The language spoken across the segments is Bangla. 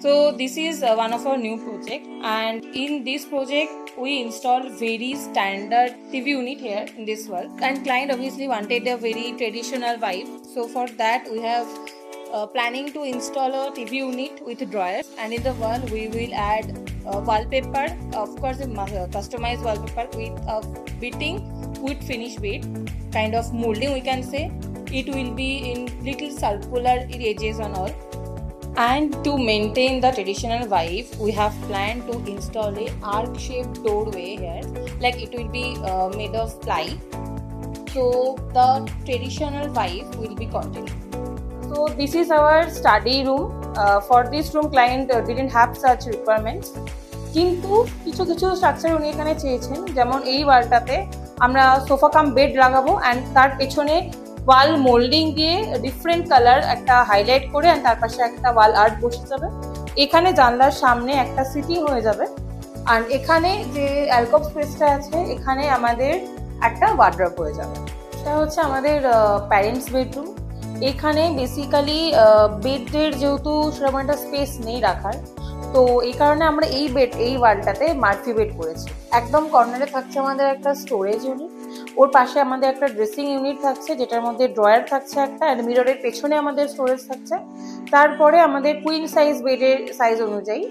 So this is one of our new project, and in this project we install very standard TV unit here in this wall, and client obviously wanted a very traditional vibe. So for that we have planning to install a TV unit with drawers, and in the wall we will add wallpaper, of course a customized wallpaper with a beating wood finish bit, kind of molding we can say. It will be in little circular edges and all. And to maintain the traditional vibe, we have planned to install a arc-shaped doorway here. Like it will be made of ply, so the traditional vibe will be continued. So this is our study room. For this room, client didn't have such requirements. কিন্তু কিছু কিছু স্ট্রাকচার উনি এখানে চেয়েছেন, যেমন এই ওয়ালটাতে আমরা সোফা কাম বেড লাগাবো, অ্যান্ড তার পেছনে ওয়াল মোল্ডিং দিয়ে ডিফারেন্ট কালার একটা হাইলাইট করে, অ্যান্ড তার পাশে একটা ওয়াল আর্ট বসে যাবে। এখানে জানলার সামনে একটা সিটিং হয়ে যাবে, আর এখানে যে অ্যালকোভ স্পেসটা আছে এখানে আমাদের একটা ওয়ার্ড্রপ হয়ে যাবে। এটা হচ্ছে আমাদের প্যারেন্টস বেডরুম। এখানে বেসিক্যালি বেডের যেহেতু সেরকম একটা স্পেস নেই রাখার, তো এই কারণে আমরা এই ওয়ালটাতে মার্ফি বেড করেছি। একদম কর্নারে থাকছে আমাদের একটা স্টোরেজ ইউনিট, ওর পাশে আমাদের একটা ড্রেসিং ইউনিট থাকছে যেটার মধ্যে ড্রয়ার থাকছে একটা, আর মিররের পেছনে আমাদের স্টোরেজ থাকছে। তারপরে আমাদের কুইন সাইজ বেডের সাইজ অনুযায়ী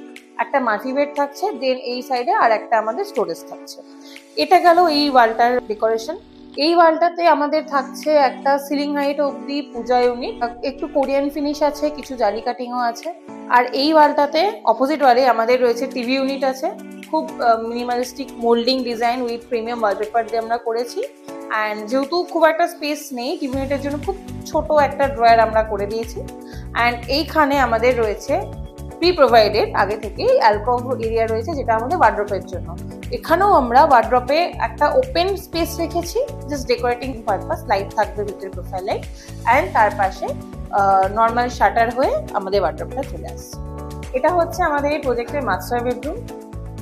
একটা মার্ফি বেড থাকছে, দেন এই সাইডে আর একটা আমাদের স্টোরেজ থাকছে। এটা গেল এই ওয়ালটার ডেকোরেশন। এই ওয়ালটাতে আমাদের থাকছে একটা সিলিং হাইট অবধি পূজা ইউনিট, একটু কোরিয়ান ফিনিশ আছে, কিছু জালি কাটিংও আছে। আর এই ওয়ালটাতে অপোজিট ওয়ালে আমাদের রয়েছে টিভি ইউনিট আছে, খুব minimalistic moulding design with premium wallpaper দিয়ে আমরা করেছি। অ্যান্ড যেহেতু খুব একটা স্পেস নেই টিভি ইউনিটের জন্য, খুব ছোট একটা ড্রয়ার আমরা করে দিয়েছি। অ্যান্ড এইখানে আমাদের রয়েছে প্রি প্রোভাইডেড আগে থেকেই অ্যালকোভ এরিয়া রয়েছে, যেটা আমাদের ওয়ার্ড্রপের জন্য। এখানেও আমরা ওয়ার্ড্রপে একটা ওপেন স্পেস রেখেছি, জাস্ট ডেকোরেটিং পারপাস, লাইট থাকবে ভিতরে, প্রোফাইল লাইট, অ্যান্ড তার পাশে নর্মাল শাটার হয়ে আমাদের ওয়ার্ড্রপটা চলে আসছে। এটা হচ্ছে আমাদের এই প্রজেক্টের মাস্টার বেডরুম।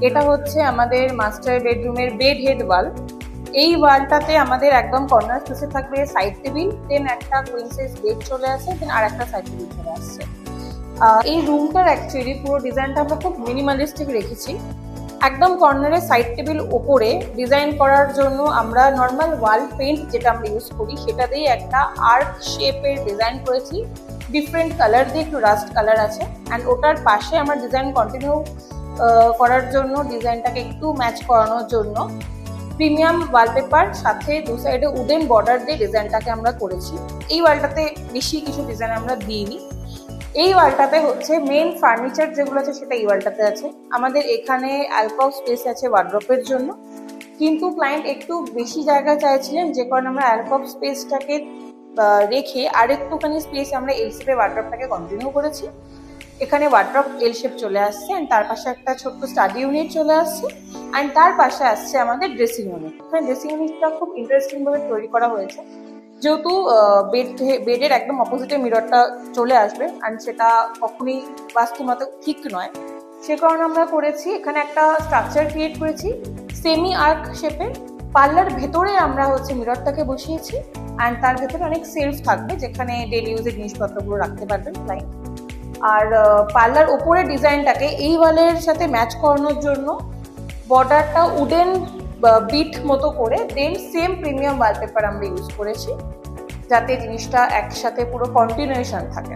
এটা হচ্ছে আমাদের মাস্টার বেডরুমের বেড হেড ওয়াল। এই ওয়ালটাতে আমাদের একদম কর্নার স্পেসে থাকবে সাইড টেবিল, দেন একটা কুইন সাইজ বেড চলে আসে, দেন আর একটা সাইড টেবিল চলে আসছে। এই রুমটার অ্যাকচুয়ালি পুরো ডিজাইনটা আমরা খুব মিনিমালিস্টিক রেখেছি। একদম কর্নারে সাইড টেবিল ওপরে ডিজাইন করার জন্য আমরা নর্মাল ওয়াল পেইন্ট যেটা আমরা ইউজ করি সেটা দিয়ে একটা আর্ক শেপের ডিজাইন করেছি, ডিফারেন্ট কালার দিয়ে, একটু রাস্ট কালার আছে। অ্যান্ড ওটার পাশে আমরা ডিজাইন কন্টিনিউ করার জন্য, ডিজাইনটাকে একটু ম্যাচ করানোর জন্য প্রিমিয়াম ওয়ালপেপার সাথে দু সাইডে উডেন বর্ডার দিয়ে ডিজাইনটাকে আমরা করেছি। এই ওয়ালটাতে বেশি কিছু ডিজাইন আমরা দিইনি। এই ওয়ালটাতে হচ্ছে মেন ফার্নিচার যেগুলো আছে সেটা এই ওয়ালটাতে আছে। আমাদের এখানে অ্যালকোভ স্পেস আছে ওয়ার্ড্রপের জন্য, কিন্তু ক্লায়েন্ট একটু বেশি জায়গা চাইছিলেন, যে কারণে আমরা অ্যালকোভ স্পেসটাকে রেখে আরেকটুখানি স্পেস আমরা এল শেপে ওয়ার্ড্রপটাকে কন্টিনিউ করেছি। এখানে ওয়ার্ড্রপ এল শেপ চলে আসছে, অ্যান্ড তার পাশে একটা ছোট্ট স্টাডি ইউনিট চলে আসছে, অ্যান্ড তার পাশে আসছে আমাদের ড্রেসিং ইউনিট। এখানে ড্রেসিং ইউনিটটা খুব ইন্টারেস্টিং ভাবে তৈরি করা হয়েছে, যেহেতু বেডের একদম অপোজিটে মিররটা চলে আসবে, অ্যান্ড সেটা কখনোই বাস্তুমত ঠিক নয়, সে কারণে আমরা করেছি এখানে একটা স্ট্রাকচার ক্রিয়েট করেছি সেমি আর্ক শেপে। পার্লার ভেতরে আমরা হচ্ছে মিররটাকে বসিয়েছি, অ্যান্ড তার ভেতরে অনেক সেলফ থাকবে যেখানে ডেলি ইউজের জিনিসপত্রগুলো রাখতে পারবেন ক্লায়েন্ট। আর পার্লার ওপরে ডিজাইনটাকে এই ওয়ালের সাথে ম্যাচ করানোর জন্য বর্ডারটা উডেন বিট মতো করে, দেন সেম প্রিমিয়াম ওয়ালপেপার আমরা ইউজ করেছি, যাতে জিনিসটা একসাথে পুরো কন্টিনিউয়েশন থাকে।